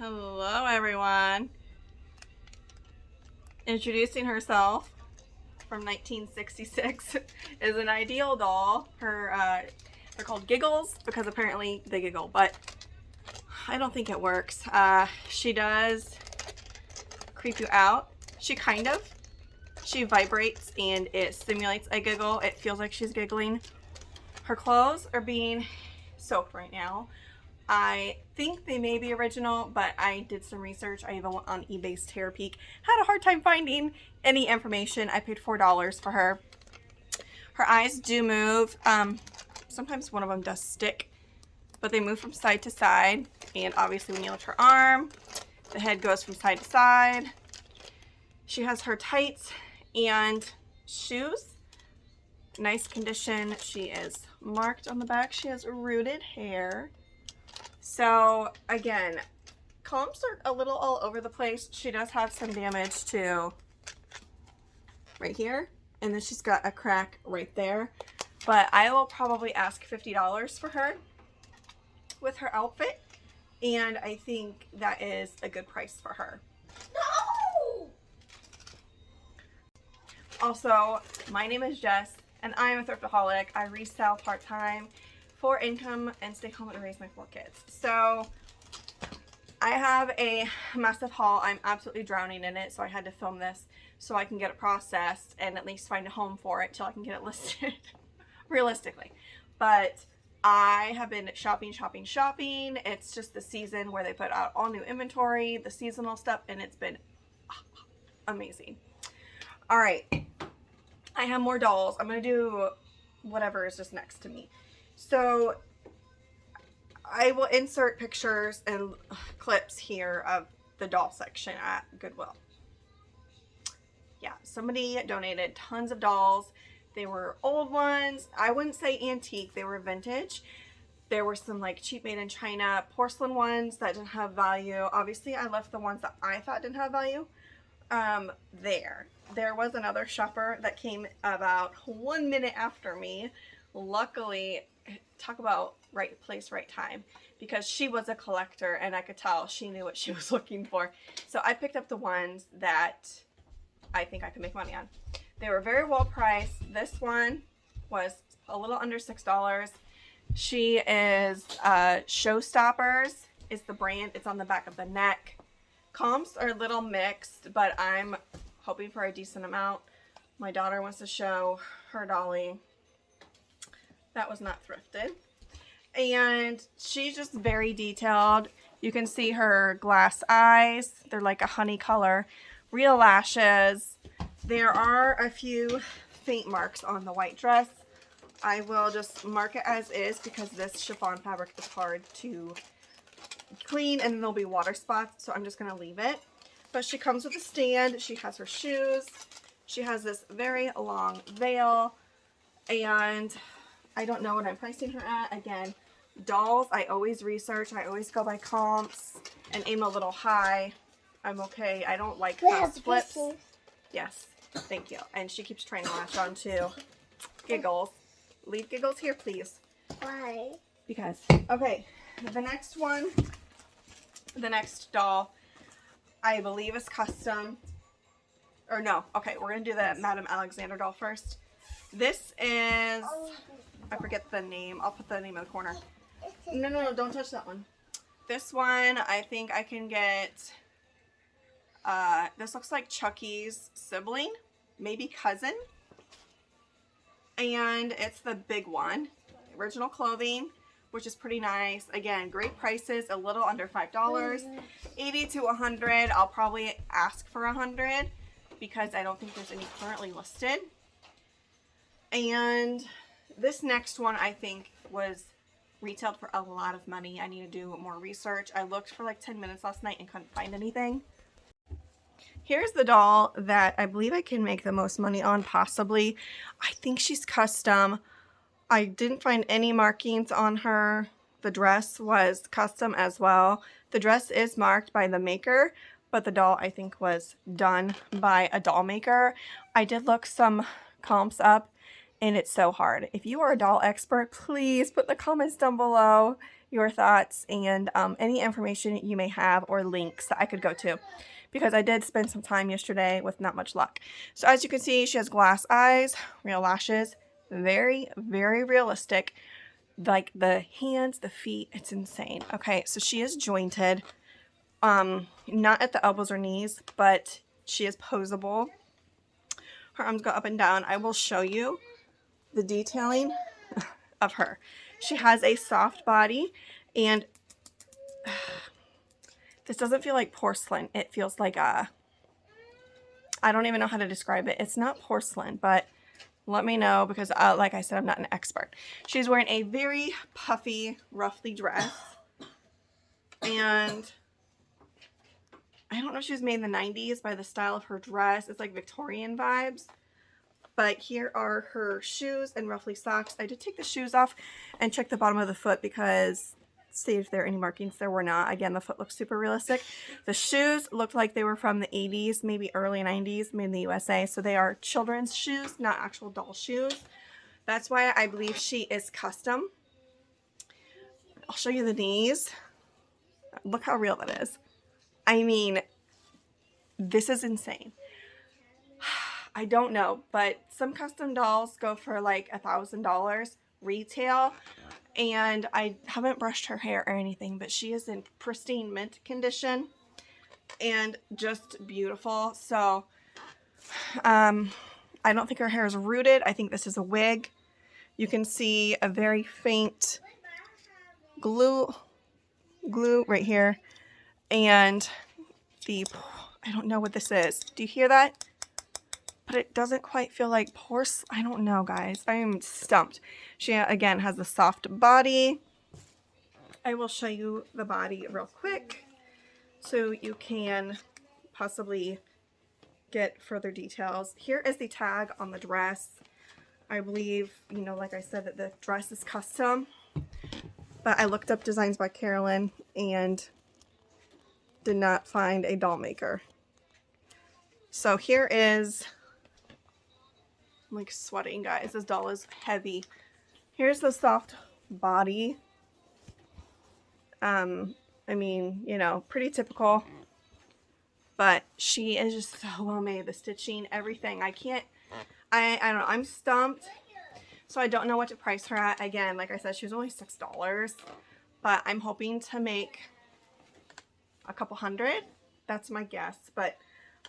Hello everyone. Introducing herself from 1966 is an ideal doll. They're called Giggles because apparently they giggle, but I don't think it works. She does creep you out. She vibrates and it simulates a giggle. It feels like she's giggling. Her clothes are being soaked right now. I think they may be original, but I did some research. I even went on eBay's Terror Peek. Had a hard time finding any information. I paid $4 for her. Her eyes do move. Sometimes one of them does stick, but they move from side to side. And obviously when you lift her arm, the head goes from side to side. She has her tights and shoes. Nice condition. She is marked on the back. She has rooted hair. So again, comps are a little all over the place. She does have some damage to right here, and then she's got a crack right there. But I will probably ask $50 for her with her outfit, and I think that is a good price for her. No! Also, my name is Jess, and I am a thriftaholic. I resell part-time for income and stay home and raise my 4 kids. So I have a massive haul. I'm absolutely drowning in it, so I had to film this so I can get it processed and at least find a home for it till I can get it listed realistically. But I have been shopping. It's just the season where they put out all new inventory, the seasonal stuff, and it's been amazing. All right, I have more dolls. I'm gonna do whatever is just next to me. So I will insert pictures and clips here of the doll section at Goodwill. Yeah, somebody donated tons of dolls. They were old ones. I wouldn't say antique, they were vintage. There were some like cheap made in China porcelain ones that didn't have value. Obviously I left the ones that I thought didn't have value there was another shopper that came about 1 minute after me. Luckily, talk about right place, right time, because she was a collector and I could tell she knew what she was looking for. So I picked up the ones that I think I could make money on. They were very well priced. This one was a little under $6. She is Showstoppers is the brand. It's on the back of the neck. Comps are a little mixed, but I'm hoping for a decent amount. My daughter wants to show her dolly. That was not thrifted. And she's just very detailed. You can see her glass eyes. They're like a honey color. Real lashes. There are a few faint marks on the white dress. I will just mark it as is because this chiffon fabric is hard to clean and there'll be water spots, so I'm just going to leave it. But she comes with a stand. She has her shoes. She has this very long veil, and I don't know what I'm pricing her at. Again, dolls, I always research. I always go by comps and aim a little high. I'm okay. I don't like fast flips. Yes, thank you. And she keeps trying to latch on to Giggles. Leave Giggles here, please. Why? Because, okay, the next one, the next doll, I believe is custom. Or no, okay, we're going to do the Madame Alexander doll first. This is, I forget the name. I'll put the name in the corner. No, don't touch that one. This one, I think I can get, this looks like Chucky's sibling, maybe cousin. And it's the big one. Original clothing, which is pretty nice. Again, great prices, a little under $5. 80 to 100. I'll probably ask for 100 because I don't think there's any currently listed. And this next one I think was retailed for a lot of money. I need to do more research. I looked for like 10 minutes last night and couldn't find anything. Here's the doll that I believe I can make the most money on, possibly. I think she's custom. I didn't find any markings on her. The dress was custom as well. The dress is marked by the maker, but the doll I think was done by a doll maker. I did look some comps up, and it's so hard. If you are a doll expert, please put in the comments down below your thoughts and any information you may have or links that I could go to, because I did spend some time yesterday with not much luck. So as you can see, she has glass eyes, real lashes, very, very realistic. Like the hands, the feet, it's insane. Okay, so she is jointed, not at the elbows or knees, but she is posable. Her arms go up and down. I will show you the detailing of her. She has a soft body, and this doesn't feel like porcelain. It feels like I don't even know how to describe it. It's not porcelain, but let me know, because like I said, I'm not an expert. She's wearing a very puffy, ruffly dress, and I don't know if she was made in the 90s by the style of her dress. It's like Victorian vibes. But here are her shoes and ruffly socks. I did take the shoes off and check the bottom of the foot because see if there are any markings. There were not. Again, the foot looks super realistic. The shoes looked like they were from the 80s, maybe early 90s, made in the USA. So they are children's shoes, not actual doll shoes. That's why I believe she is custom. I'll show you the knees. Look how real that is. I mean, this is insane. I don't know, but some custom dolls go for like $1,000 retail, and I haven't brushed her hair or anything, but she is in pristine mint condition and just beautiful. So I don't think her hair is rooted. I think this is a wig. You can see a very faint glue right here, and I don't know what this is. Do you hear that? But it doesn't quite feel like porcelain. I don't know, guys. I am stumped. She, again, has the soft body. I will show you the body real quick so you can possibly get further details. Here is the tag on the dress. I believe, you know, like I said, that the dress is custom. But I looked up designs by Carolyn and did not find a doll maker. So here is... I'm like sweating, guys. This doll is heavy. Here's the soft body. I mean, you know, pretty typical. But she is just so well made. The stitching, everything. I don't know. I'm stumped. So I don't know what to price her at. Again, like I said, she was only $6. But I'm hoping to make a couple hundred. That's my guess. But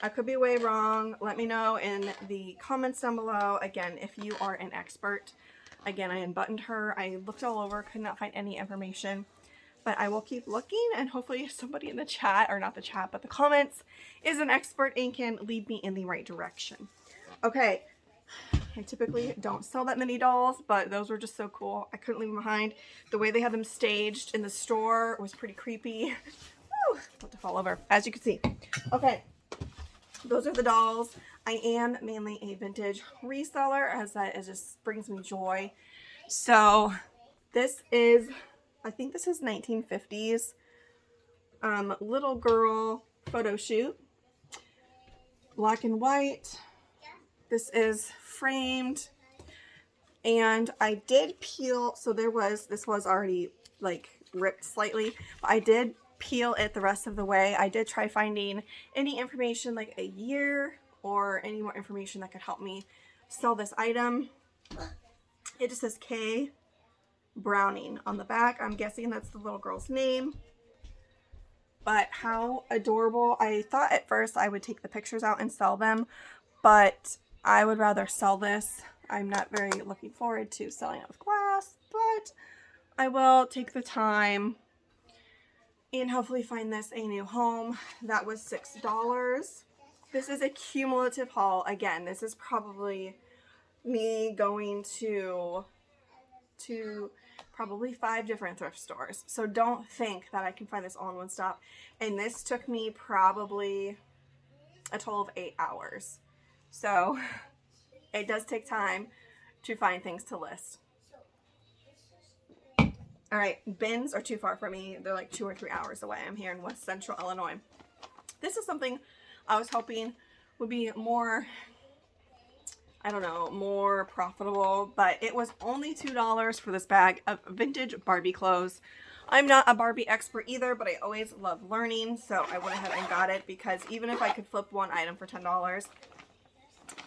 I could be way wrong. Let me know in the comments down below. Again, if you are an expert. Again, I unbuttoned her. I looked all over, could not find any information. But I will keep looking, and hopefully somebody in the chat, or not the chat, but the comments, is an expert and can lead me in the right direction. Okay, I typically don't sell that many dolls, but those were just so cool. I couldn't leave them behind. The way they had them staged in the store was pretty creepy. Woo! About to fall over, as you can see. Okay. Those are the dolls. I am mainly a vintage reseller, as that just brings me joy. So this is, I think this is 1950s little girl photo shoot. Black and white. This is framed. And I did peel, so this was already like ripped slightly, but I did peel it the rest of the way. I did try finding any information like a year or any more information that could help me sell this item. It just says K Browning on the back. I'm guessing that's the little girl's name. But how adorable. I thought at first I would take the pictures out and sell them, but I would rather sell this. I'm not very looking forward to selling it with glass, but I will take the time and hopefully find this a new home. That was $6. This is a cumulative haul. Again, this is probably me going to probably 5 different thrift stores. So don't think that I can find this all in one stop. And this took me probably a total of 8 hours. So it does take time to find things to list. All right, bins are too far for me. They're like 2 or 3 hours away. I'm here in West Central Illinois. This is something I was hoping would be more, I don't know, more profitable, but it was only $2 for this bag of vintage Barbie clothes. I'm not a Barbie expert either, but I always love learning, so I went ahead and got it because even if I could flip one item for $10,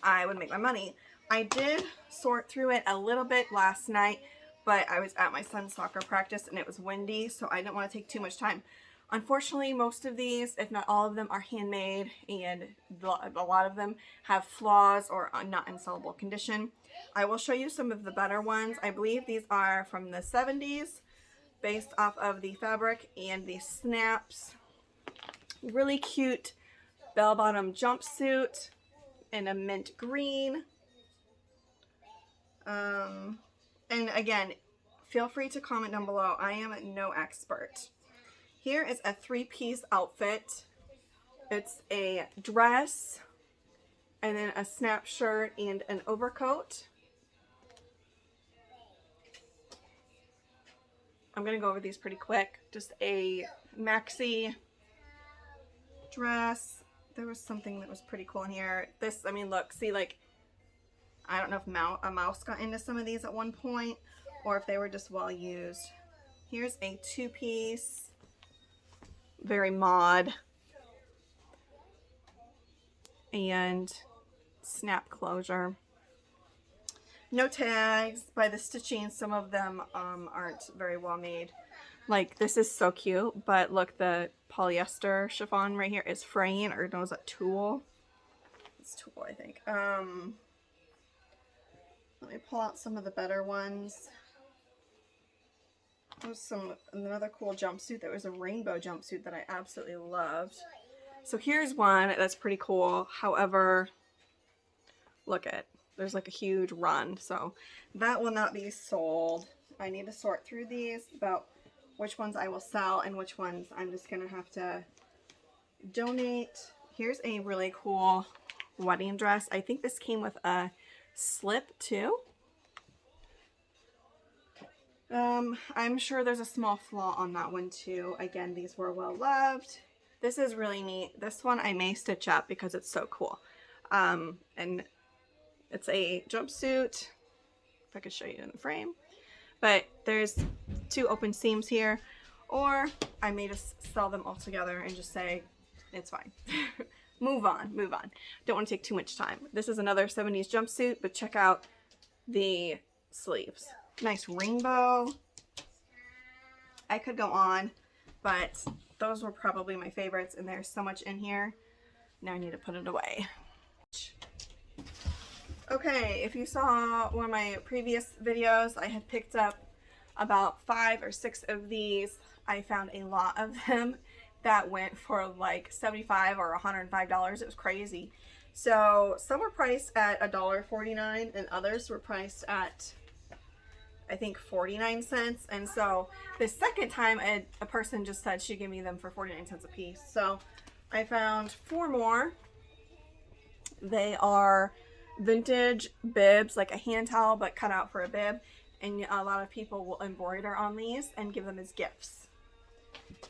I would make my money. I did sort through it a little bit last night, but I was at my son's soccer practice and it was windy, so I didn't want to take too much time. Unfortunately, most of these, if not all of them, are handmade, and a lot of them have flaws or are not in sellable condition. I will show you some of the better ones. I believe these are from the 70s, based off of the fabric and the snaps. Really cute bell-bottom jumpsuit in a mint green. And again, feel free to comment down below. I am no expert. Here is a three-piece outfit. It's a dress, and then a snap shirt and an overcoat. I'm going to go over these pretty quick. Just a maxi dress. There was something that was pretty cool in here. This, I mean, look, see, like, I don't know if a mouse got into some of these at one point or if they were just well used. Here's a two-piece, very mod, and snap closure. No tags. By the stitching, some of them aren't very well made. Like, this is so cute, but look, the polyester chiffon right here is fraying, or no, is that tulle? It's tulle, I think. Let me pull out some of the better ones. There's another cool jumpsuit. That was a rainbow jumpsuit that I absolutely loved. So here's one that's pretty cool. However, look at, there's like a huge run. So that will not be sold. I need to sort through these about which ones I will sell and which ones I'm just going to have to donate. Here's a really cool wedding dress. I think this came with a slip too. I'm sure there's a small flaw on that one too. Again, these were well loved. This is really neat. This one I may stitch up because it's so cool. And it's a jumpsuit. If I could show you in the frame. But there's two open seams here. Or I may just sell them all together and just say, it's fine. Move on, move on. Don't want to take too much time. This is another 70s jumpsuit, but check out the sleeves. Nice rainbow. I could go on, but those were probably my favorites, and there's so much in here. Now I need to put it away. Okay, if you saw one of my previous videos, I had picked up about 5 or 6 of these. I found a lot of them that went for like $75 or $105. It was crazy. So some were priced at $1.49 and others were priced at, I think, 49 cents. And so the second time a person just said she'd give me them for 49 cents a piece. So I found 4 more. They are vintage bibs, like a hand towel but cut out for a bib. And a lot of people will embroider on these and give them as gifts.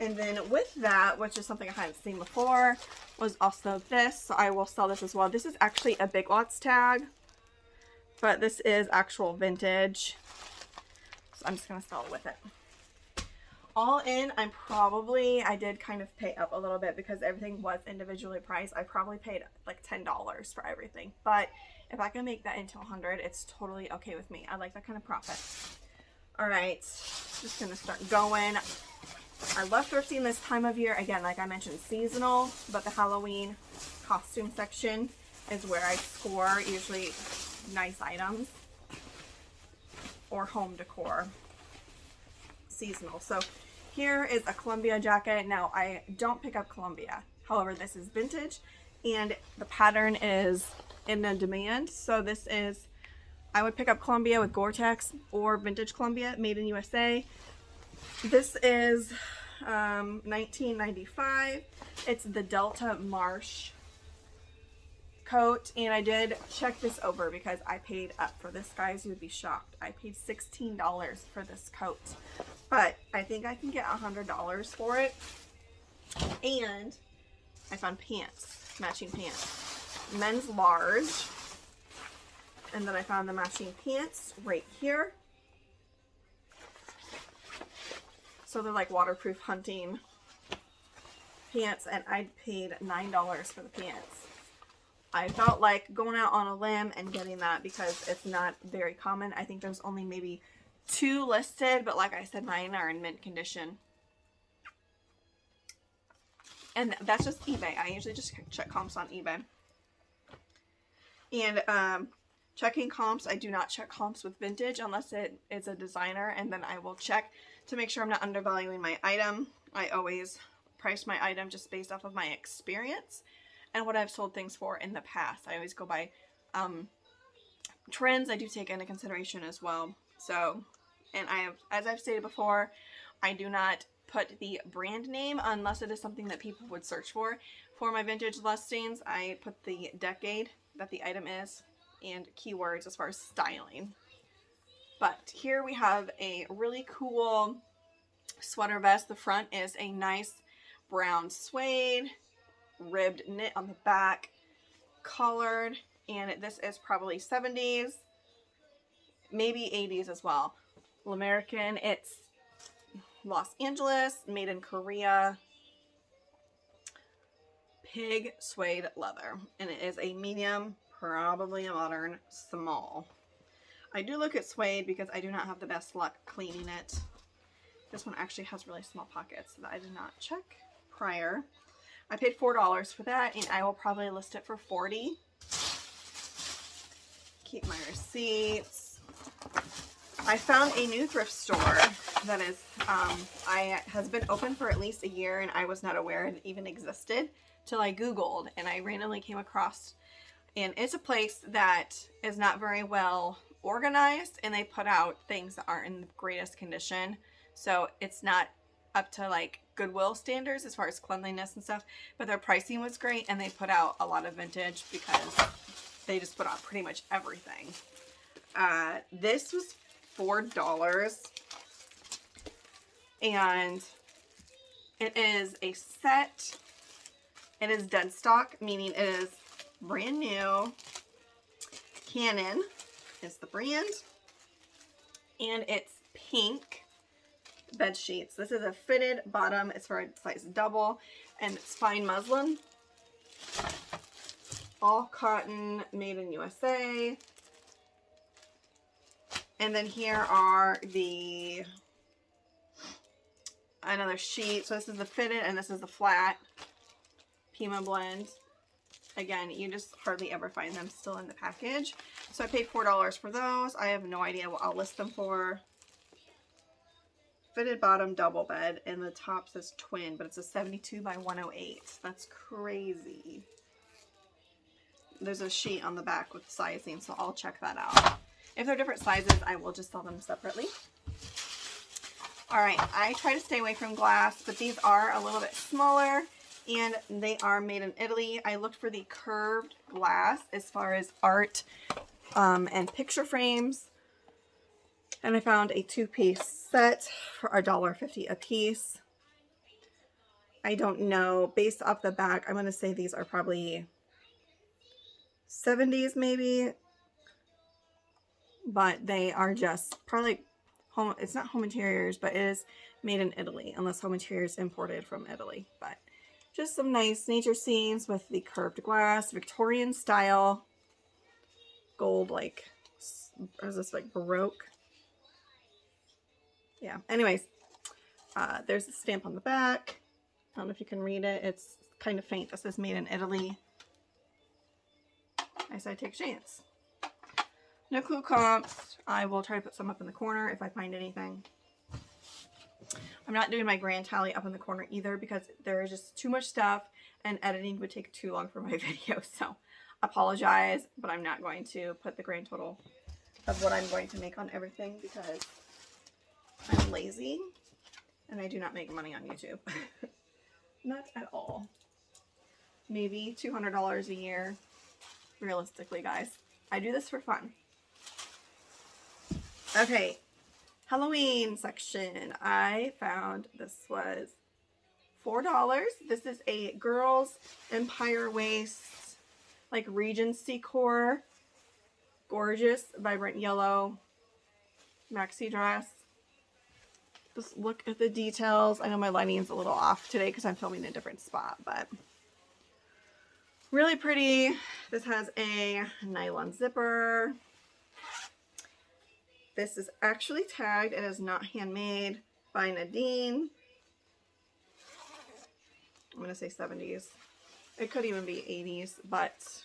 And then with that, which is something I hadn't seen before, was also this. So I will sell this as well. This is actually a Big Lots tag, but this is actual vintage. So I'm just going to sell it with it. All in, I did kind of pay up a little bit because everything was individually priced. I probably paid like $10 for everything. But if I can make that into $100, it's totally okay with me. I like that kind of profit. All right, just going to start going. I love thrifting this time of year. Again, like I mentioned, seasonal, but the Halloween costume section is where I score usually nice items or home decor. Seasonal. So here is a Columbia jacket. Now I don't pick up Columbia. However, this is vintage and the pattern is in demand. So this is, I would pick up Columbia with Gore-Tex or vintage Columbia made in USA. This is $19.95. It's the Delta Marsh coat, and I did check this over because I paid up for this, guys. You would be shocked. I paid $16 for this coat, but I think I can get $100 for it. And I found pants, matching pants, men's large, and then I found the matching pants right here. So they're like waterproof hunting pants, and I paid $9 for the pants. I felt like going out on a limb and getting that because it's not very common. I think there's only maybe 2 listed, but like I said, mine are in mint condition. And that's just eBay. I usually just check comps on eBay. And checking comps, I do not check comps with vintage unless it is a designer, and then I will check to make sure I'm not undervaluing my item. I always price my item just based off of my experience and what I've sold things for in the past. I always go by trends. I do take into consideration as well. So, and as I've stated before, I do not put the brand name unless it is something that people would search for. For my vintage listings, I put the decade that the item is and keywords as far as styling. But here we have a really cool sweater vest. The front is a nice brown suede, ribbed knit on the back, colored, and this is probably 70s, maybe 80s as well. American, it's Los Angeles, made in Korea, pig suede leather, and it is a medium, probably a modern small. I do look at suede because I do not have the best luck cleaning it. This one actually has really small pockets that I did not check prior. I paid $4 for that, and I will probably list it for $40. Keep my receipts. I found a new thrift store that is has been open for at least a year, and I was not aware it even existed till I Googled, and I randomly came across, and it's a place that is not very well organized, and they put out things that aren't in the greatest condition. So it's not up to like Goodwill standards as far as cleanliness and stuff, but their pricing was great, and they put out a lot of vintage because they just put out pretty much everything. This was $4, and it is a set. It is dead stock, meaning it is brand new. Canon is the brand, and it's pink bed sheets. This is a fitted bottom. It's for a size double, and it's fine muslin, all cotton, made in USA. And then here are another sheet. So this is the fitted, and this is the flat Pima blend. Again, you just hardly ever find them still in the package. So I paid $4 for those. I have no idea what I'll list them for. Fitted bottom double bed, and the top says twin, but it's a 72 by 108. That's crazy. There's a sheet on the back with sizing, so I'll check that out. If they're different sizes, I will just sell them separately. Alright, I try to stay away from glass, but these are a little bit smaller, and they are made in Italy. I looked for the curved glass as far as art and picture frames, and I found a 2-piece set for $1.50 a piece. I don't know. Based off the back, I'm going to say these are probably 70s maybe, but they are just probably home. It's not home interiors, but it is made in Italy, unless home interiors imported from Italy. But just some nice nature scenes with the curved glass, Victorian style, gold, like, is this like Baroque? Yeah, anyways, there's a stamp on the back. I don't know if you can read it. It's kind of faint. This is made in Italy. I said take a chance. No clue comps. I will try to put some up in the corner if I find anything. I'm not doing my grand tally up in the corner either because there is just too much stuff and editing would take too long for my video. So apologize, but I'm not going to put the grand total of what I'm going to make on everything because I'm lazy and I do not make money on YouTube. Not at all. Maybe $200 a year. Realistically, guys. I do this for fun. Okay. Halloween section. I found this was $4. This is a girls empire waist, like Regency core. Gorgeous, vibrant yellow maxi dress. Just look at the details. I know my lighting's a little off today because I'm filming in a different spot, but really pretty. This has a nylon zipper. This is actually tagged. It is not handmade by Nadine. I'm going to say 70s. It could even be 80s, but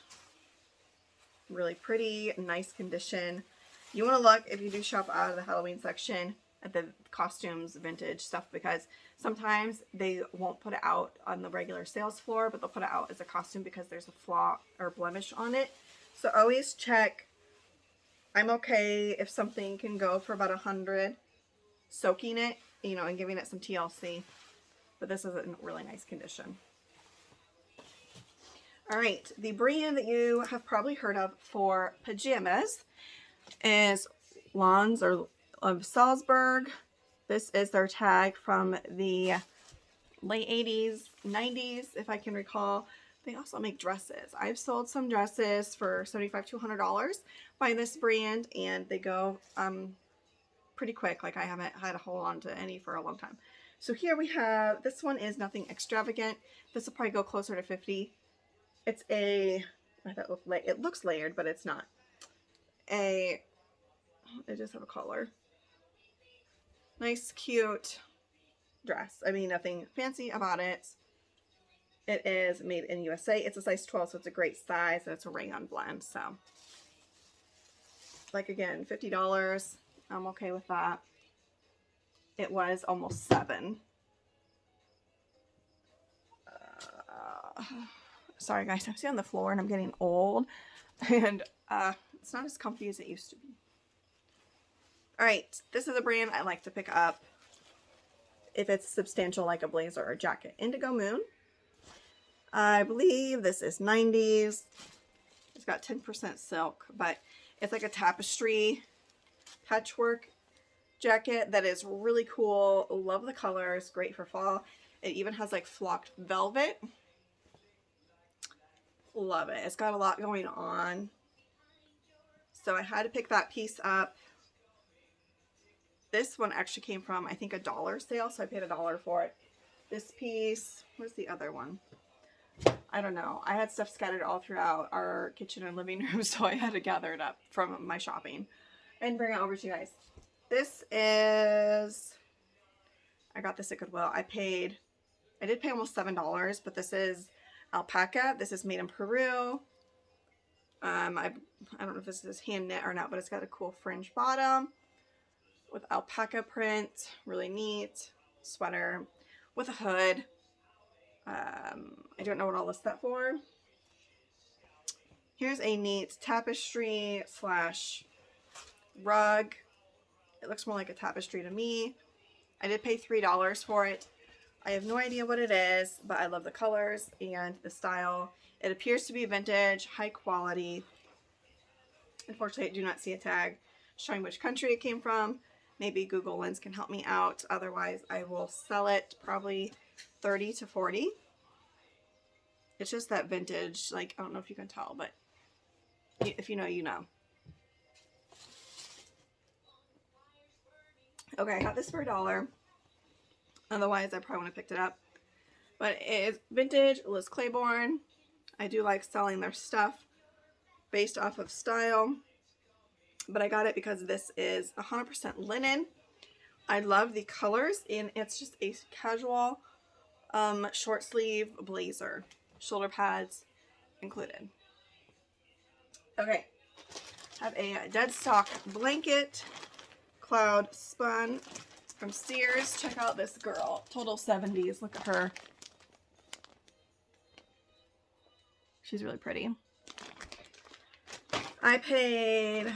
really pretty, nice condition. You want to look, if you do shop out of the Halloween section, at the costumes, vintage stuff, because sometimes they won't put it out on the regular sales floor, but they'll put it out as a costume because there's a flaw or blemish on it. So always check. I'm okay if something can go for about 100, soaking it, you know, and giving it some TLC. But this is in really nice condition. All right, the brand that you have probably heard of for pajamas is Lawns of Salzburg. This is their tag from the late 80s, 90s, if I can recall. They also make dresses. I've sold some dresses for $75 to $100 by this brand, and they go pretty quick. Like, I haven't had to hold on to any for a long time. So here we have, this one is nothing extravagant. This will probably go closer to 50. It's a, it looks layered, but it's not. It just have a collar. Nice, cute dress. I mean, nothing fancy about it. It is made in USA. It's a size 12, so it's a great size, and it's a rayon blend. So, like, again, $50. I'm okay with that. It was almost $7. Sorry, guys. I'm sitting on the floor, and I'm getting old, and it's not as comfy as it used to be. All right, this is a brand I like to pick up if it's substantial, like a blazer or jacket. Indigo Moon. I believe this is 90s. It's got 10% silk, but it's like a tapestry patchwork jacket that is really cool. Love the colors. Great for fall. It even has like flocked velvet. Love it. It's got a lot going on. So I had to pick that piece up. This one actually came from, I think, a dollar sale, so I paid $1 for it. This piece, where's the other one? I don't know. I had stuff scattered all throughout our kitchen and living room, so I had to gather it up from my shopping and bring it over to you guys. This is, I got this at Goodwill. I did pay almost $7, but this is alpaca. This is made in Peru. I don't know if this is hand knit or not, but it's got a cool fringe bottom with alpaca print. Really neat. Sweater with a hood. I don't know what I'll list that for. Here's a neat tapestry slash rug. It looks more like a tapestry to me. I did pay $3 for it. I have no idea what it is, but I love the colors and the style. It appears to be vintage, high quality. Unfortunately, I do not see a tag showing which country it came from. Maybe Google Lens can help me out. Otherwise, I will sell it probably 30 to 40. It's just that vintage, like, I don't know if you can tell, but if you know, you know. Okay, I got this for $1. Otherwise, I probably would have picked it up. But it is vintage, Liz Claiborne. I do like selling their stuff based off of style. But I got it because this is 100% linen. I love the colors, and it's just a casual short sleeve blazer. Shoulder pads included. Okay. Have a dead stock blanket. Cloud spun from Sears. Check out this girl. Total 70s. Look at her. She's really pretty. I paid,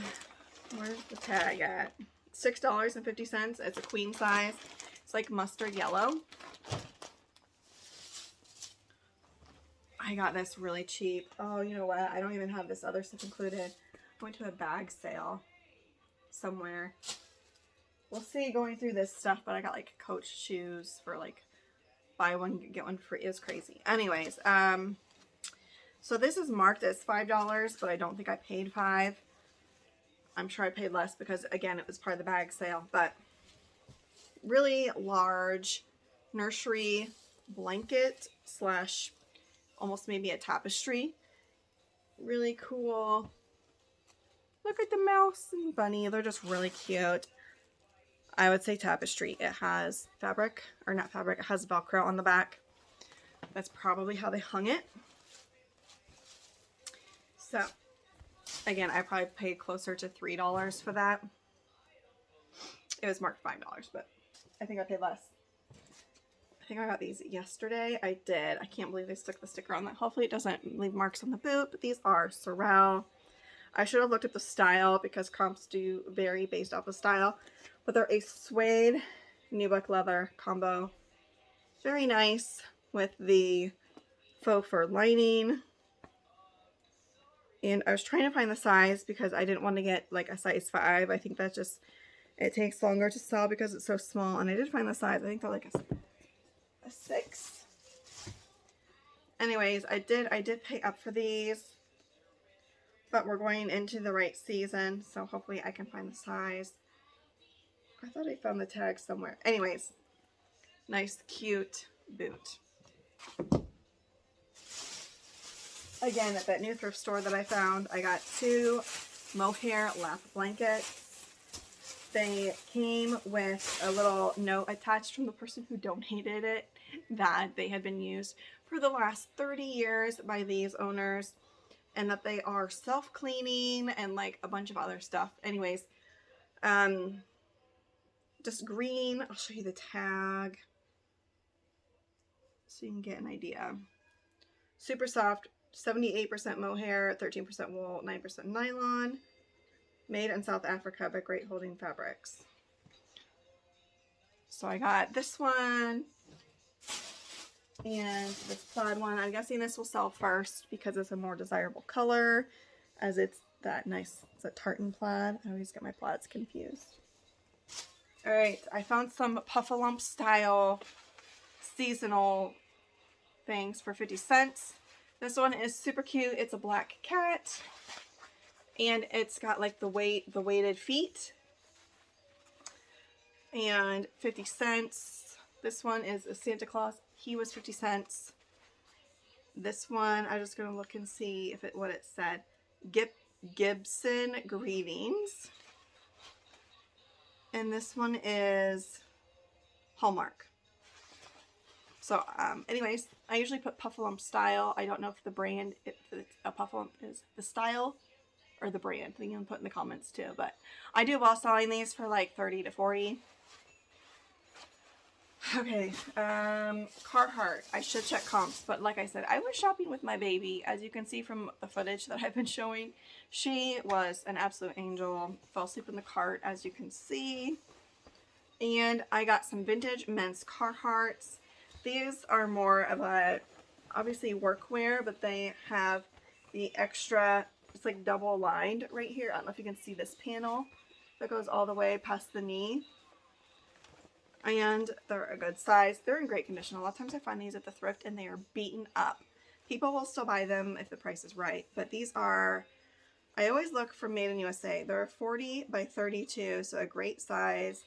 where's the tag at? $6.50. It's a queen size. It's like mustard yellow. I got this really cheap. Oh, you know what? I don't even have this other stuff included. I went to a bag sale somewhere. We'll see going through this stuff, but I got like Coach shoes for like buy one, get one free. It was crazy. Anyways, so this is marked as $5, but I don't think I paid $5. I'm sure I paid less because, again, it was part of the bag sale, but really large nursery blanket slash almost maybe a tapestry. Really cool. Look at the mouse and bunny. They're just really cute. I would say tapestry. It has fabric, or not fabric, it has Velcro on the back. That's probably how they hung it. So, again, I probably paid closer to $3 for that. It was marked $5, but I think I paid less. I think I got these yesterday. I did. I can't believe they stuck the sticker on that. Hopefully it doesn't leave marks on the boot, but these are Sorrel. I should have looked at the style because comps do vary based off of style, but they're a suede nubuck leather combo. Very nice with the faux fur lining. And I was trying to find the size because I didn't want to get like a size 5. I think that just, it takes longer to sell because it's so small. And I did find the size. I think they're like a 6. Anyways, I did pay up for these. But we're going into the right season, so hopefully I can find the size. I thought I found the tag somewhere. Anyways, nice, cute boot. Again, at that new thrift store that I found, I got 2 Mohair lap blankets. They came with a little note attached from the person who donated it that they had been used for the last 30 years by these owners. And that they are self-cleaning and like a bunch of other stuff. Anyways, just green. I'll show you the tag so you can get an idea. Super soft, 78% mohair, 13% wool, 9% nylon. Made in South Africa by Great Holding Fabrics. So I got this one. And this plaid one, I'm guessing this will sell first because it's a more desirable color, as it's that nice, it's a tartan plaid. I always get my plaids confused. Alright, I found some Puffalump style seasonal things for 50 cents. This one is super cute. It's a black cat. And it's got like the weighted feet. And 50 cents. This one is a Santa Claus. He was 50 cents. This one, I'm just going to look and see if what it said. Gibson Greetings. And this one is Hallmark. So, anyways, I usually put Puffalump style. I don't know if the brand, if a Puffalump is the style or the brand. You can put in the comments too. But I do well selling these for like 30 to 40. Okay, Carhartt. I should check comps, but like I said, I was shopping with my baby. As you can see from the footage that I've been showing, she was an absolute angel. Fell asleep in the cart, as you can see. And I got some vintage men's Carhartts. These are more of a, obviously workwear, but they have the extra, it's like double lined right here. I don't know if you can see this panel that goes all the way past the knee. And they're a good size. They're in great condition. A lot of times I find these at the thrift and they are beaten up. People will still buy them if the price is right. But these are, I always look for made in USA. They're 40 by 32, so a great size.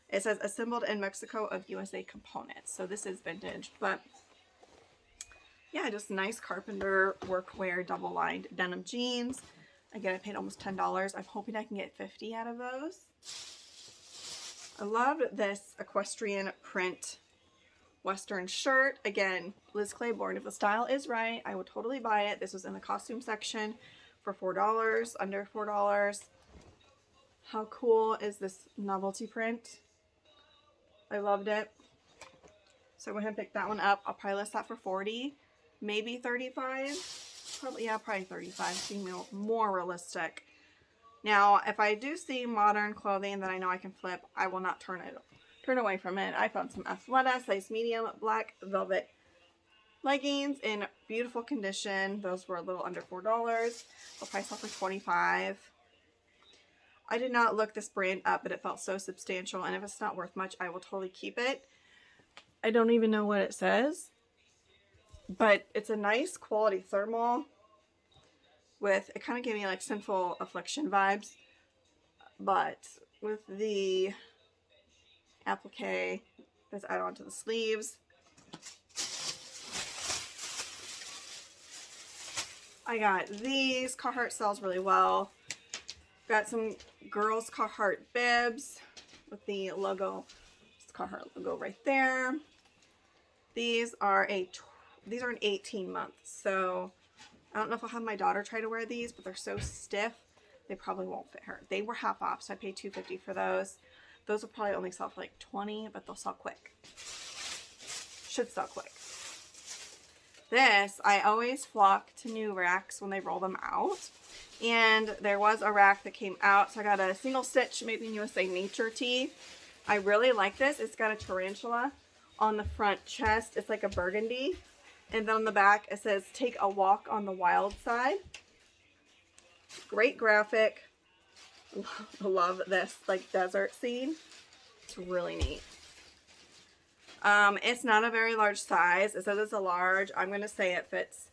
It says assembled in Mexico of USA components. So this is vintage. But yeah, just nice carpenter workwear double lined denim jeans. Again, I paid almost $10. I'm hoping I can get 50 out of those. I love this equestrian print Western shirt. Again, Liz Claiborne, if the style is right, I would totally buy it. This was in the costume section for $4, under $4. How cool is this novelty print? I loved it. So I went ahead and picked that one up. I'll probably list that for 40, maybe 35. Probably, yeah, probably 35, being more realistic. Now, if I do see modern clothing that I know I can flip, I will not turn away from it. I found some Athleta, size medium, black velvet leggings in beautiful condition. Those were a little under $4. They'll probably sell for 25. I did not look this brand up, but it felt so substantial, and if it's not worth much, I will totally keep it. I don't even know what it says, but it's a nice quality thermal. With, it kind of gave me like Sinful Affliction vibes, but with the applique that's added onto the sleeves. I got these. Carhartt sells really well. Got some girls Carhartt bibs with the logo, Carhartt logo right there. These are an 18 month, so I don't know if I'll have my daughter try to wear these, but they're so stiff they probably won't fit her. They were half off, so I paid $2.50 for those. Those will probably only sell for like $20, but they'll sell quick. Should sell quick. This, I always flock to new racks when they roll them out. And there was a rack that came out, so I got a single stitch Made in USA Nature tee. I really like this. It's got a tarantula on the front chest. It's like a burgundy. And then on the back, it says, "Take a walk on the wild side." Great graphic. Love this, like, desert scene. It's really neat. It's not a very large size. It says it's a large. I'm going to say it fits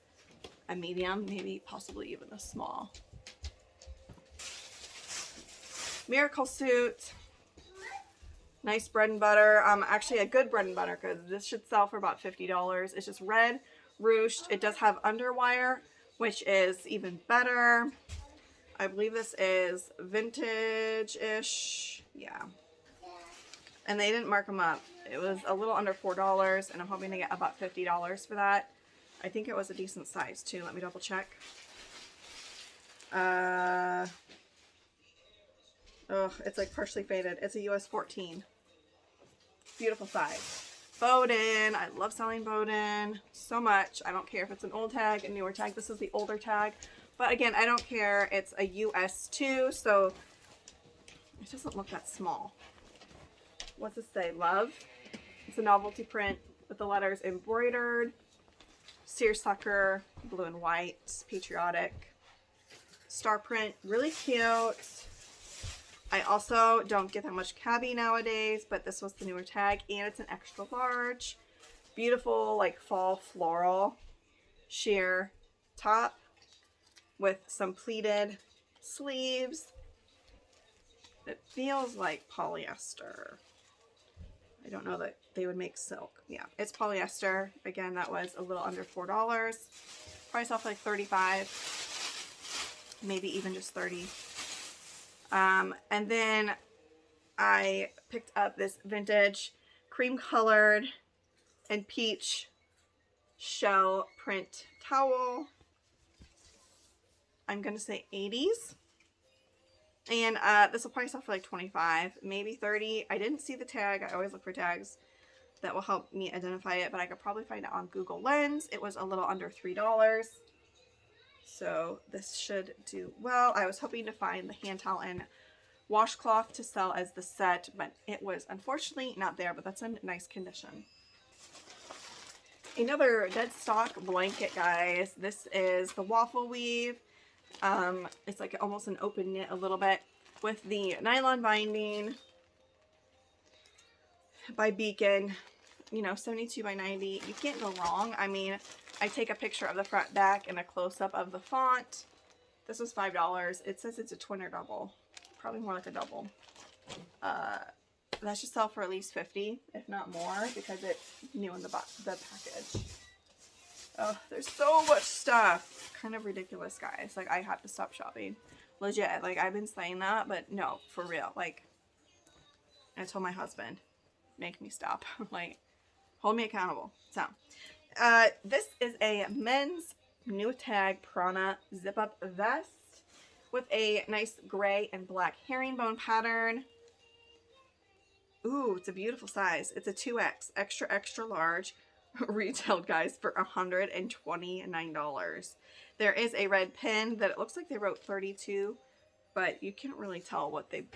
a medium, maybe possibly even a small. Miracle suit. Nice bread and butter. Actually a good bread and butter, because this should sell for about $50. It's just red ruched. It does have underwire, which is even better. I believe this is vintage-ish. Yeah. And they didn't mark them up. It was a little under $4, and I'm hoping to get about $50 for that. I think it was a decent size too. Let me double check. Oh, it's like partially faded. It's a US 14. Beautiful size. Bowden. I love selling Bowden so much. I don't care if it's an old tag, a newer tag. This is the older tag. But again, I don't care. It's a US 2, so it doesn't look that small. What's this say? Love. It's a novelty print with the letters embroidered. Seersucker, blue and white, patriotic. Star print, really cute. I also don't get that much cabbie nowadays, but this was the newer tag, and it's an extra large. Beautiful, like, fall floral sheer top with some pleated sleeves. It feels like polyester. I don't know that they would make silk. Yeah, it's polyester. Again, that was a little under $4. Probably sell for like $35, maybe even just $30. And then I picked up this vintage cream colored and peach shell print towel. I'm gonna say 80s. And this will probably sell for like $25, maybe $30. I didn't see the tag. I always look for tags that will help me identify it, but I could probably find it on Google Lens. It was a little under $3. So this should do well. I was hoping to find the hand towel and washcloth to sell as the set, but it was unfortunately not there, but that's in nice condition. Another dead stock blanket, guys. This is the waffle weave. It's like almost an open knit a little bit with the nylon binding by Beacon, you know, 72 by 90. You can't go wrong. I mean, I take a picture of the front, back, and a close-up of the font. This was $5. It says it's a twin or double. Probably more like a double. That should sell for at least $50, if not more, because it's new in the package. Oh, there's so much stuff. Kind of ridiculous, guys. Like, I have to stop shopping. Legit. Like, I've been saying that, but no, for real. Like, I told my husband, make me stop. Like, hold me accountable. So, this is a men's new tag Prana zip-up vest with a nice gray and black herringbone pattern. Ooh, it's a beautiful size. It's a 2X, extra, extra large. Retailed, guys, for $129. There is a red pin that it looks like they wrote 32, but you can't really tell what they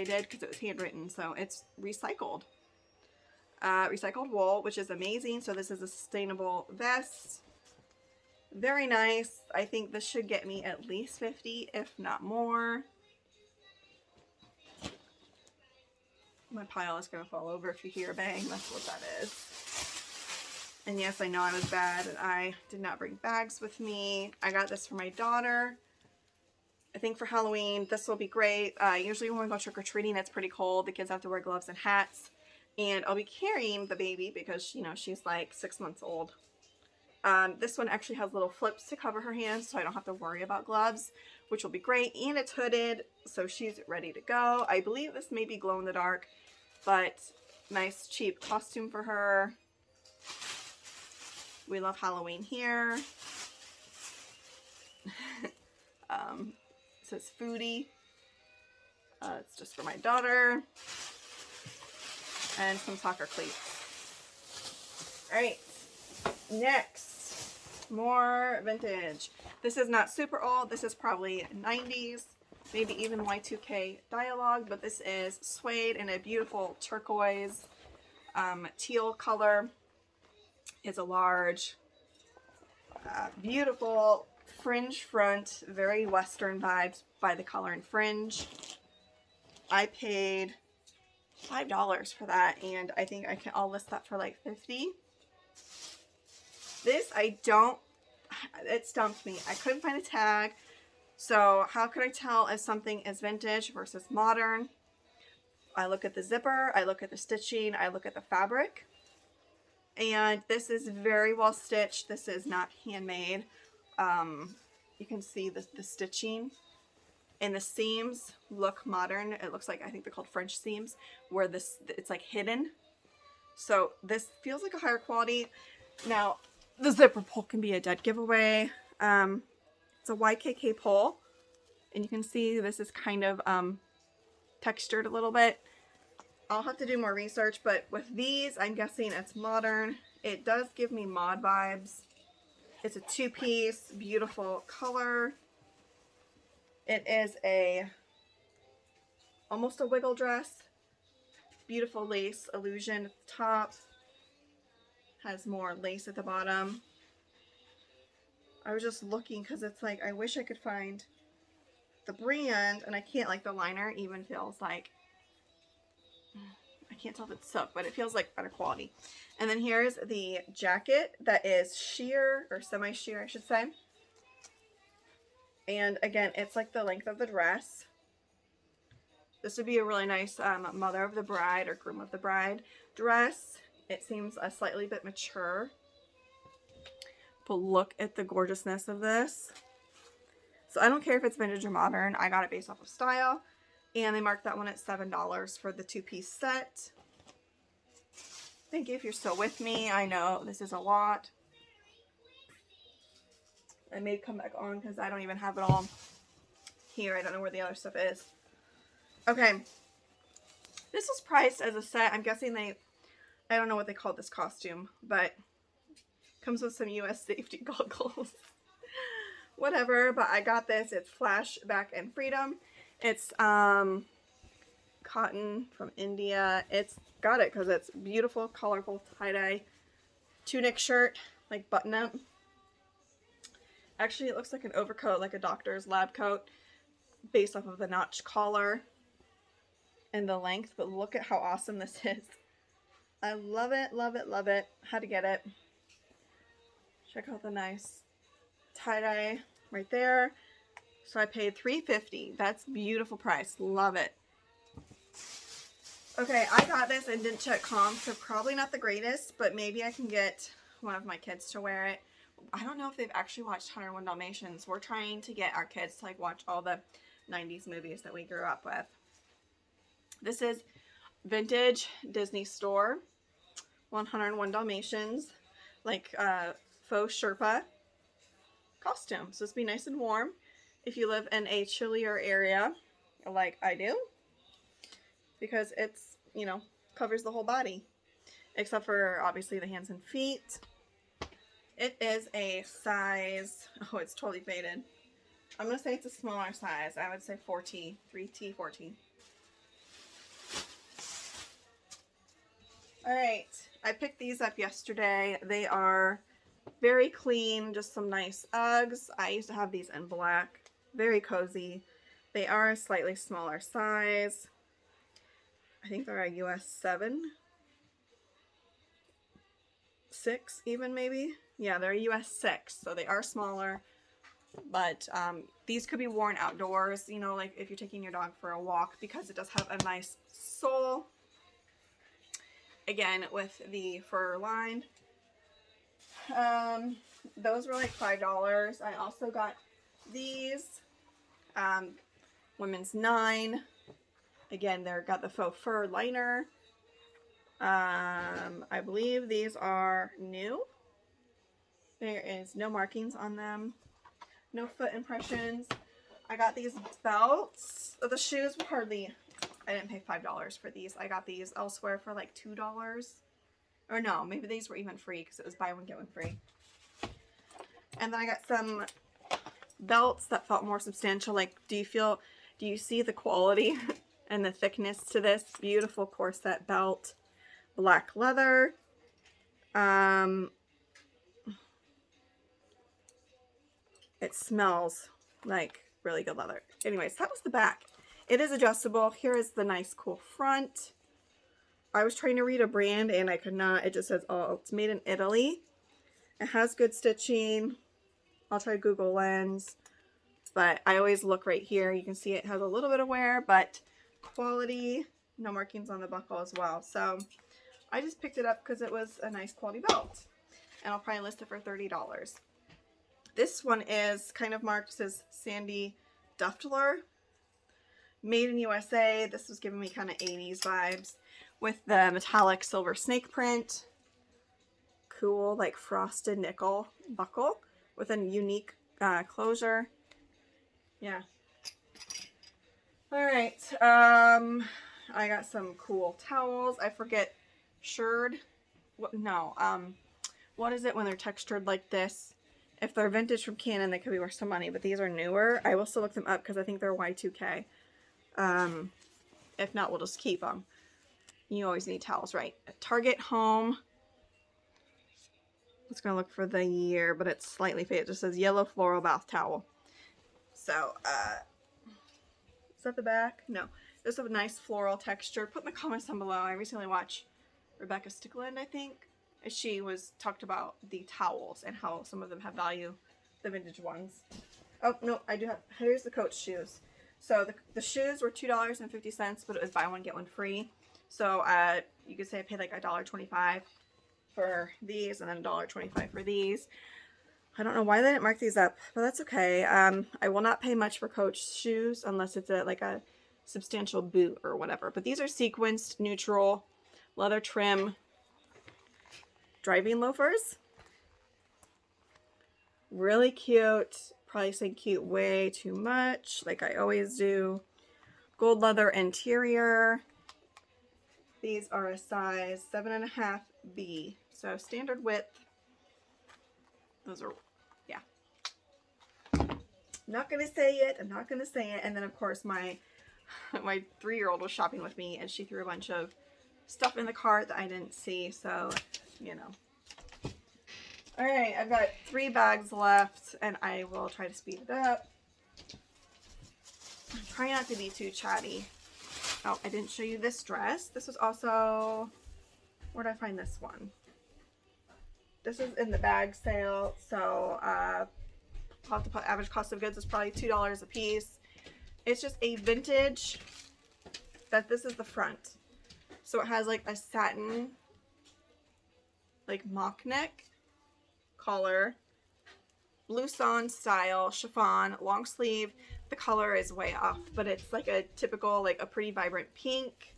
did because it was handwritten. So it's recycled. Recycled wool, which is amazing. So this is a sustainable vest. Very nice. I think this should get me at least $50, if not more. My pile is going to fall over if you hear a bang. That's what that is. And yes, I know I was bad and I did not bring bags with me. I got this for my daughter. I think for Halloween, this will be great. Usually when we go trick-or-treating, it's pretty cold. The kids have to wear gloves and hats. And I'll be carrying the baby because, you know, she's like 6 months old. This one actually has little flips to cover her hands, so I don't have to worry about gloves, which will be great. And it's hooded, so she's ready to go. I believe this may be glow in the dark, but nice cheap costume for her. We love Halloween here. It says foodie. It's just for my daughter. And some soccer cleats. Alright, next, more vintage. This is not super old. This is probably 90s, maybe even Y2K dialogue, but this is suede in a beautiful turquoise teal color. It's a large, beautiful fringe front, very Western vibes by the color and fringe. I paid $5 for that, and I think I'll list that for like $50. This it stumped me. I couldn't find a tag, so how could I tell if something is vintage versus modern? I look at the zipper, I look at the stitching, I look at the fabric, and this is very well stitched. This is not handmade. You can see the stitching. And the seams look modern. It looks like, I think they're called French seams, where it's like hidden. So this feels like a higher quality. Now, the zipper pull can be a dead giveaway. It's a YKK pull. And you can see this is kind of textured a little bit. I'll have to do more research, but with these, I'm guessing it's modern. It does give me mod vibes. It's a two-piece, beautiful color. It is almost a wiggle dress. Beautiful lace illusion at the top. Has more lace at the bottom. I was just looking because it's like, I wish I could find the brand, and I can't. Like, the liner even feels like, I can't tell if it's silk, but it feels like better quality. And then here's the jacket that is sheer, or semi-sheer I should say. And again, it's like the length of the dress. This would be a really nice mother of the bride or groom of the bride dress. It seems a slightly bit mature. But look at the gorgeousness of this. So I don't care if it's vintage or modern. I got it based off of style. And they marked that one at $7 for the two-piece set. Thank you if you're still with me. I know this is a lot. I may come back on because I don't even have it all here. I don't know where the other stuff is. Okay. This was priced as a set. I'm guessing I don't know what they called this costume, but comes with some US safety goggles. Whatever, but I got this. It's Flashback and Freedom. It's cotton from India. It's got it because it's beautiful, colorful tie-dye tunic shirt, like button up. Actually, it looks like an overcoat, like a doctor's lab coat, based off of the notch collar and the length, but look at how awesome this is. I love it, love it, love it. Had to get it. Check out the nice tie-dye right there. So I paid $3.50. That's beautiful price. Love it. Okay, I got this and didn't check comps, so probably not the greatest, but maybe I can get one of my kids to wear it. I don't know if they've actually watched 101 Dalmatians. We're trying to get our kids to like watch all the 90s movies that we grew up with. This is vintage Disney store. 101 Dalmatians. Like faux Sherpa costume. So this will be nice and warm if you live in a chillier area like I do. Because it's, you know, covers the whole body. Except for obviously the hands and feet. It is a size, oh, it's totally faded. I'm going to say it's a smaller size. I would say 4T, 3T, 4T. Alright, I picked these up yesterday. They are very clean, just some nice Uggs. I used to have these in black. Very cozy. They are a slightly smaller size. I think they're a US 7. 6 even maybe. Yeah, they're a US 6, so they are smaller. But these could be worn outdoors, you know, like if you're taking your dog for a walk, because it does have a nice sole. again with the fur line. Those were like $5. I also got these, women's 9. Again, they're got the faux fur liner. I believe these are new. There is no markings on them. No foot impressions. I got these belts. The shoes were hardly, I didn't pay $5 for these. I got these elsewhere for like $2. Or no, maybe these were even free because it was buy one, get one free. And then I got some belts that felt more substantial. Like, do you see the quality and the thickness to this? Beautiful corset belt. Black leather. It smells like really good leather. Anyways, that was the back. It is adjustable. Here is the nice cool front. I was trying to read a brand and I could not. It just says, oh, it's made in Italy. It has good stitching. I'll try Google Lens. But I always look right here. You can see it has a little bit of wear, but quality. No markings on the buckle as well. So I just picked it up because it was a nice quality belt. And I'll probably list it for $30. This one is kind of marked, says Sandy Duftler. Made in USA. This was giving me kind of 80s vibes with the metallic silver snake print. Cool, like frosted nickel buckle with a unique closure. Yeah. All right. I got some cool towels. I forget. Shirred. What? No. What is it when they're textured like this? If they're vintage from Canon, they could be worth some money, but these are newer. I will still look them up because I think they're Y2K. If not, we'll just keep them. You always need towels, right? Target Home. It's going to look for the year, but it's slightly faded. It just says yellow floral bath towel. So, is that the back? No. There's a nice floral texture. Put in the comments down below. I recently watched Rebecca Stickland, I think. She talked about the towels and how some of them have value, the vintage ones. Oh, no, I do have, here's the Coach shoes. So the shoes were $2.50, but it was buy one, get one free. So you could say I paid like $1.25 for these and then $1.25 for these. I don't know why they didn't mark these up, but that's okay. I will not pay much for Coach shoes unless it's like a substantial boot or whatever. But these are sequenced, neutral, leather trim, driving loafers. Really cute. Probably saying cute way too much, like I always do. Gold leather interior. These are a size 7.5B. So standard width. Those are, yeah. Not gonna say it. I'm not gonna say it. And then of course my 3-year-old was shopping with me and she threw a bunch of stuff in the cart that I didn't see. So, you know. Alright, I've got 3 bags left and I will try to speed it up. Try not to be too chatty. Oh, I didn't show you this dress. This was also, where did I find this one? This is in the bag sale, so I'll have to put average cost of goods is probably $2 a piece. It's just a vintage, this is the front. So it has like a satin, like mock neck collar, blouson style, chiffon, long sleeve. The color is way off, but it's like a typical, like a pretty vibrant pink,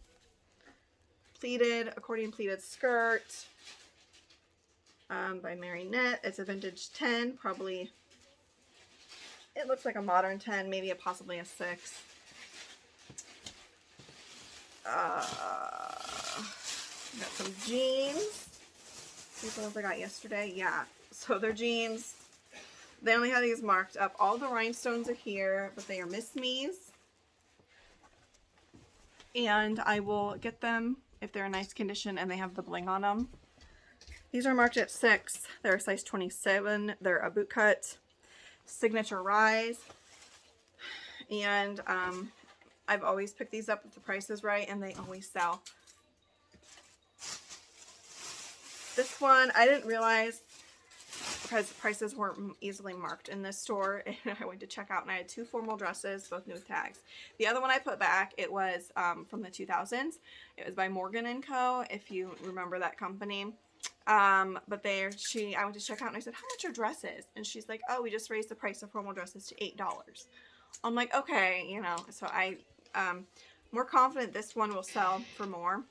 pleated, accordion pleated skirt. By Mary Knit. It's a vintage 10, probably, it looks like a modern 10, maybe possibly a 6. Got some jeans. These ones I got yesterday. Yeah, so they're jeans. They only have these marked up. All the rhinestones are here, but they are Miss Me's. And I will get them if they're in nice condition and they have the bling on them. These are marked at 6. They're a size 27. They're a boot cut. Signature rise. And I've always picked these up if the price is right, and they always sell. This one, I didn't realize because prices weren't easily marked in this store. And I went to check out and I had 2 formal dresses, both new with tags. The other one I put back, it was from the 2000s. It was by Morgan & Co. if you remember that company. But I went to check out and I said, how much are dresses? And she's like, oh, we just raised the price of formal dresses to $8. I'm like, okay, you know, so more confident this one will sell for more.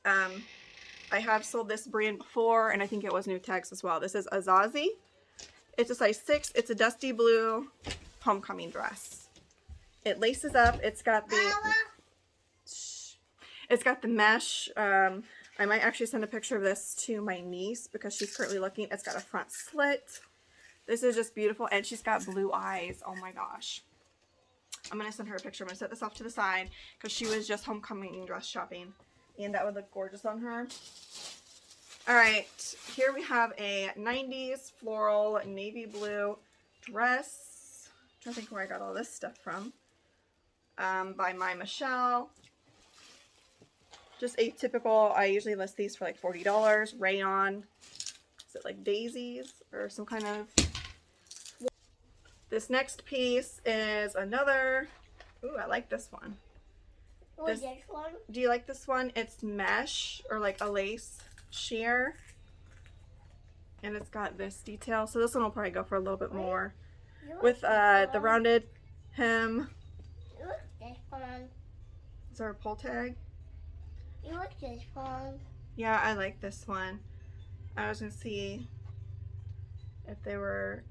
I have sold this brand before, and I think it was new tags as well. This is Azazi. It's a size 6. It's a dusty blue homecoming dress. It laces up. It's got the mesh. I might actually send a picture of this to my niece because she's currently looking. It's got a front slit. This is just beautiful, and she's got blue eyes. Oh my gosh. I'm going to send her a picture. I'm going to set this off to the side because she was just homecoming dress shopping, and that would look gorgeous on her. Alright, here we have a 90s floral navy blue dress. I'm trying to think where I got all this stuff from. By My Michelle. Just atypical. I usually list these for like $40. Rayon. Is it like daisies or some kind of... This next piece is another... Ooh, I like this one. This one? Do you like this one? It's mesh or like a lace sheer. And it's got this detail. So this one will probably go for a little bit more. With the rounded hem. You like this one? Is there a pull tag? You like this one? Yeah, I like this one. I was going to see if they were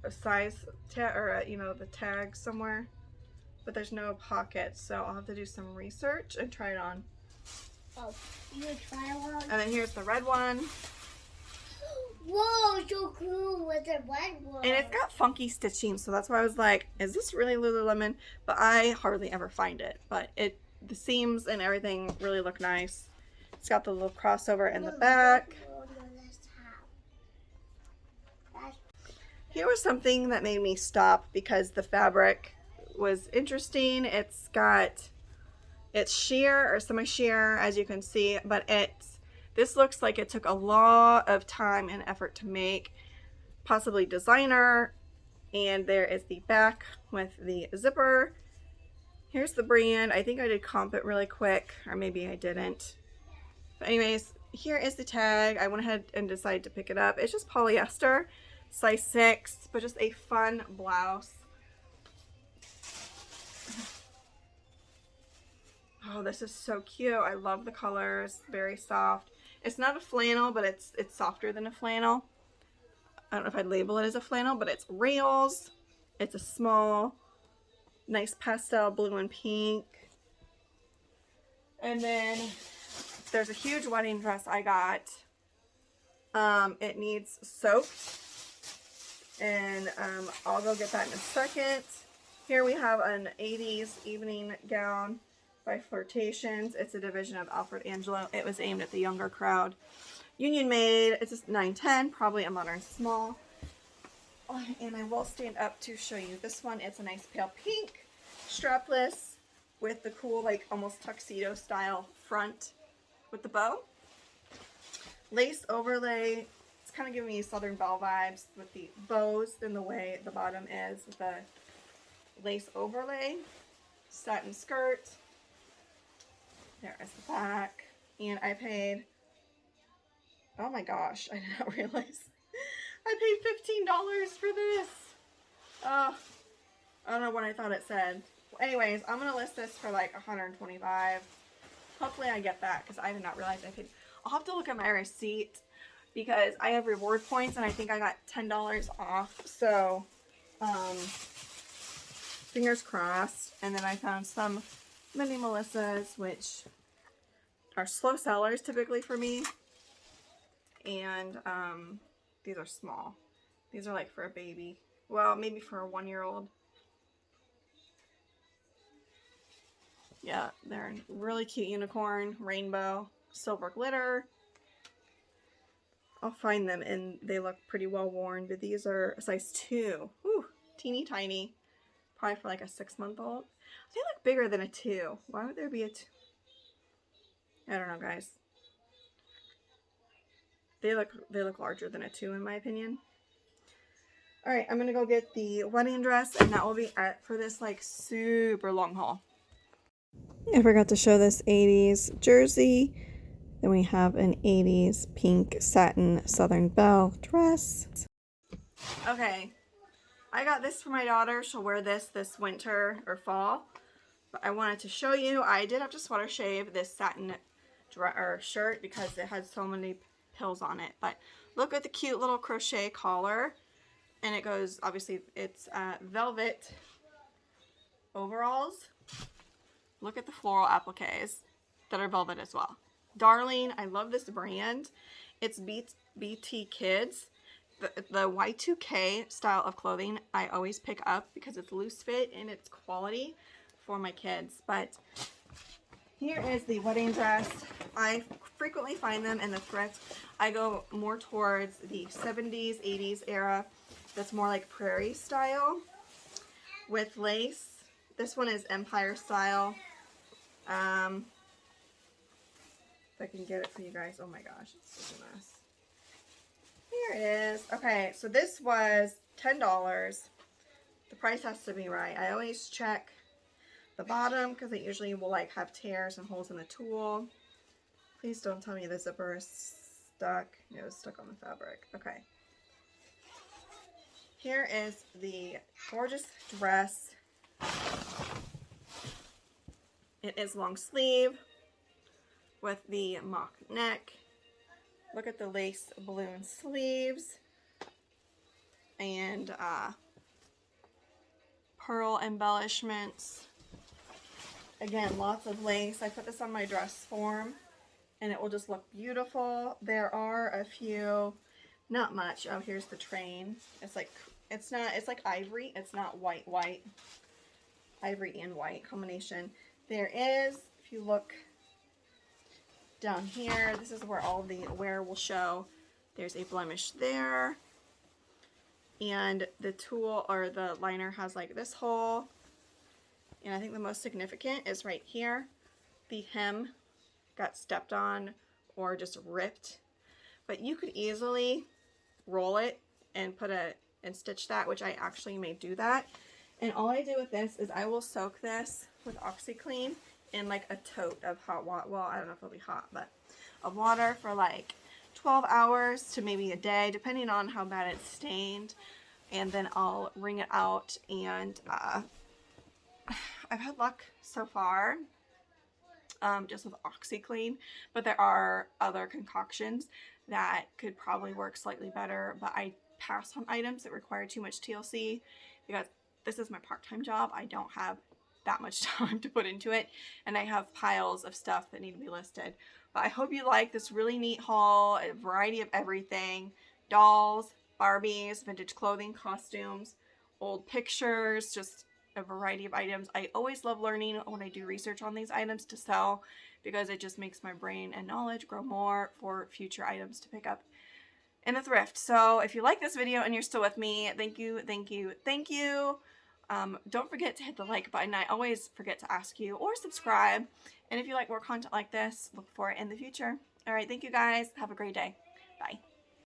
a size tag or you know, the tag somewhere. But there's no pockets, so I'll have to do some research and try it on. Oh, you would try one? And then here's the red one. Whoa, so cool with the red one. And it's got funky stitching, so that's why I was like, is this really Lululemon? But I hardly ever find it. But the seams and everything really look nice. It's got the little crossover in the back. Here was something that made me stop because the fabric was interesting. It's sheer or semi-sheer, as you can see, but this looks like it took a lot of time and effort to make, possibly designer. And there is the back with the zipper. Here's the brand. I think I did comp it really quick, or maybe I didn't. But anyways, here is the tag. I went ahead and decided to pick it up. It's just polyester, size 6, but just a fun blouse. Oh, this is so cute. I love the colors. Very soft. It's not a flannel, but it's softer than a flannel. I don't know if I'd label it as a flannel, but it's rails. It's a small, nice pastel blue and pink. And then there's a huge wedding dress I got. It needs soaked. And I'll go get that in a second. Here we have an 80s evening gown by Flirtations. It's a division of Alfred Angelo. It was aimed at the younger crowd. Union made. It's just 910, probably a modern small. Oh, and I will stand up to show you this one. It's a nice pale pink, strapless, with the cool, like, almost tuxedo style front with the bow. Lace overlay. It's kind of giving me Southern Belle vibes with the bows and the way the bottom is with the lace overlay. Satin skirt. There is the back. And I paid, oh my gosh, I did not realize. I paid $15 for this. I don't know what I thought it said. Well, anyways, I'm going to list this for like $125. Hopefully I get that because I did not realize I paid. I'll have to look at my receipt because I have reward points and I think I got $10 off. So, fingers crossed. And then I found some Mini Melissa's, which are slow sellers typically for me. And these are small. These are like for a baby. Well, maybe for a 1-year-old. Yeah, they're a really cute unicorn, rainbow, silver glitter. I'll find them and they look pretty well worn, but these are a size 2. Ooh, teeny tiny. Probably for like a 6-month-old. They look bigger than a 2. Why would there be a 2? I don't know, guys. They look larger than a 2 in my opinion. All right, I'm gonna go get the wedding dress, and that will be it for this like super long haul. I forgot to show this 80s jersey. Then we have an 80s pink satin Southern Belle dress. Okay, I got this for my daughter. She'll wear this winter or fall. But I wanted to show you, I did have to sweater shave this satin shirt because it had so many pills on it. But look at the cute little crochet collar. And it goes, obviously, it's velvet overalls. Look at the floral appliques that are velvet as well. Darling, I love this brand. It's BT Kids. The Y2K style of clothing I always pick up because it's loose fit and it's quality for my kids. But here is the wedding dress. I frequently find them in the thrift. I go more towards the 70s, 80s era. That's more like prairie style with lace. This one is Empire style. If I can get it for you guys. Oh my gosh, it's such a mess. Here it is. Okay, so this was $10. The price has to be right. I always check the bottom because it usually will like have tears and holes in the tool. Please don't tell me the zipper is stuck. It was stuck on the fabric. Okay. Here is the gorgeous dress. It is long sleeve with the mock neck. Look at the lace balloon sleeves and pearl embellishments. Again, lots of lace. I put this on my dress form and it will just look beautiful. There are a few, not much. Oh, here's the train. It's like, it's like ivory. It's not white. Ivory and white combination. There is, if you look down here, this is where all the wear will show. There's a blemish there. And the tool or the liner has like this hole. And I think the most significant is right here. The hem got stepped on or just ripped. But you could easily roll it and and stitch that, which I actually may do that. And all I do with this is I will soak this with OxiClean in like a tote of hot water. Well, I don't know if it'll be hot, but of water for like 12 hours to maybe a day, depending on how bad it's stained. And then I'll wring it out, and I've had luck so far just with OxiClean, but there are other concoctions that could probably work slightly better, but I pass on items that require too much TLC because this is my part-time job. I don't have that much time to put into it, and I have piles of stuff that need to be listed. But I hope you like this really neat haul, a variety of everything: dolls, Barbies, vintage clothing, costumes, old pictures, just a variety of items. I always love learning when I do research on these items to sell because it just makes my brain and knowledge grow more for future items to pick up in the thrift. So if you like this video and you're still with me, thank you, thank you, thank you. Don't forget to hit the like button. I always forget to ask you, or subscribe. And if you like more content like this, look for it in the future. All right, thank you guys. Have a great day. Bye.